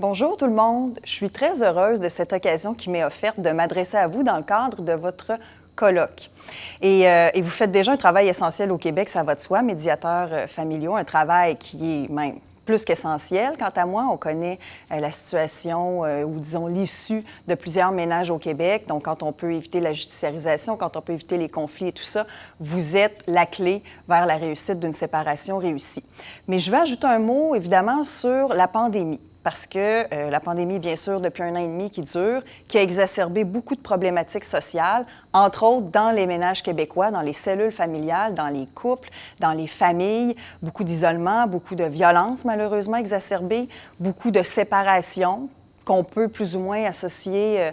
Bonjour tout le monde, je suis très heureuse de cette occasion qui m'est offerte de m'adresser à vous dans le cadre de votre colloque. Et vous faites déjà un travail essentiel au Québec, ça va de soi, médiateurs familiaux, un travail qui est même plus qu'essentiel. Quant à moi, on connaît la situation ou, disons, l'issue de plusieurs ménages au Québec. Donc, quand on peut éviter la judiciarisation, quand on peut éviter les conflits et tout ça, vous êtes la clé vers la réussite d'une séparation réussie. Mais je vais ajouter un mot, évidemment, sur la pandémie. Parce que la pandémie, bien sûr, depuis 1 an et demi qui dure, qui a exacerbé beaucoup de problématiques sociales, entre autres dans les ménages québécois, dans les cellules familiales, dans les couples, dans les familles, beaucoup d'isolement, beaucoup de violences malheureusement exacerbées, beaucoup de séparations qu'on peut plus ou moins associer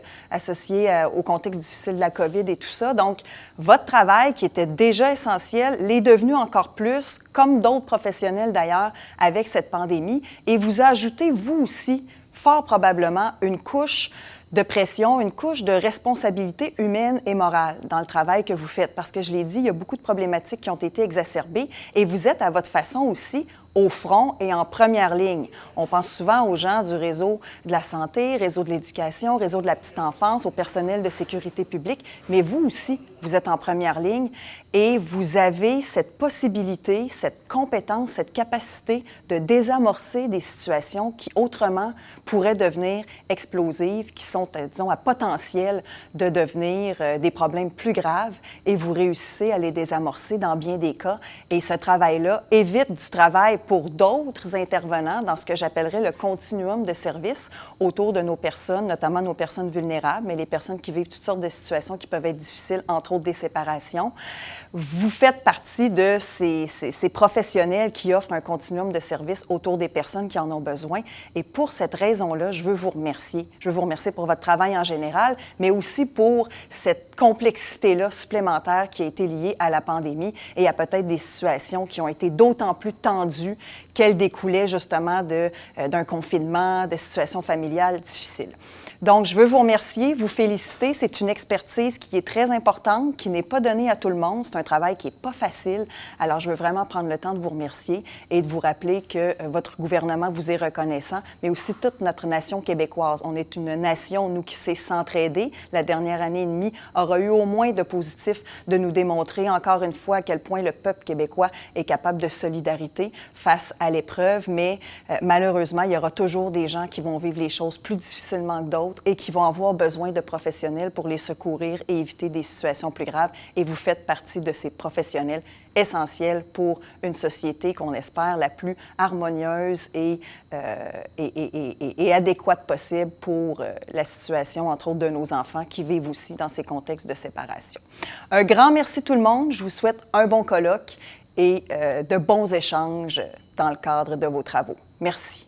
au contexte difficile de la COVID et tout ça. Donc, votre travail, qui était déjà essentiel, l'est devenu encore plus, comme d'autres professionnels d'ailleurs, avec cette pandémie, et vous ajoutez, vous aussi, fort probablement, une couche de pression, une couche de responsabilité humaine et morale dans le travail que vous faites. Parce que je l'ai dit, il y a beaucoup de problématiques qui ont été exacerbées et vous êtes à votre façon aussi au front et en première ligne. On pense souvent aux gens du réseau de la santé, réseau de l'éducation, réseau de la petite enfance, au personnel de sécurité publique, mais vous aussi, vous êtes en première ligne et vous avez cette possibilité, cette compétence, cette capacité de désamorcer des situations qui autrement pourraient devenir explosives, qui sont, disons, à potentiel de devenir des problèmes plus graves et vous réussissez à les désamorcer dans bien des cas. Et ce travail-là évite du travail pour d'autres intervenants dans ce que j'appellerais le continuum de services autour de nos personnes, notamment nos personnes vulnérables, mais les personnes qui vivent toutes sortes de situations qui peuvent être difficiles, entre autres des séparations. Vous faites partie de ces professionnels qui offrent un continuum de services autour des personnes qui en ont besoin. Et pour cette raison-là, je veux vous remercier. Je veux vous remercier pour votre travail en général, mais aussi pour cette complexité-là supplémentaire qui a été liée à la pandémie et à peut-être des situations qui ont été d'autant plus tendues qu'elles découlaient justement d'un confinement, de situations familiales difficiles. Donc, je veux vous remercier, vous féliciter. C'est une expertise qui est très importante, qui n'est pas donnée à tout le monde. C'est un travail qui n'est pas facile. Alors, je veux vraiment prendre le temps de vous remercier et de vous rappeler que votre gouvernement vous est reconnaissant, mais aussi toute notre nation québécoise. On est une nation, nous, qui sait s'entraider. La dernière année et demie aura eu au moins de positif de nous démontrer encore une fois à quel point le peuple québécois est capable de solidarité face à l'épreuve. Mais malheureusement, il y aura toujours des gens qui vont vivre les choses plus difficilement que d'autres et qui vont avoir besoin de professionnels pour les secourir et éviter des situations plus graves. Et vous faites partie de ces professionnels essentiels pour une société qu'on espère la plus harmonieuse et adéquate possible pour la situation, entre autres, de nos enfants qui vivent aussi dans ces contextes de séparation. Un grand merci tout le monde. Je vous souhaite un bon colloque et de bons échanges dans le cadre de vos travaux. Merci.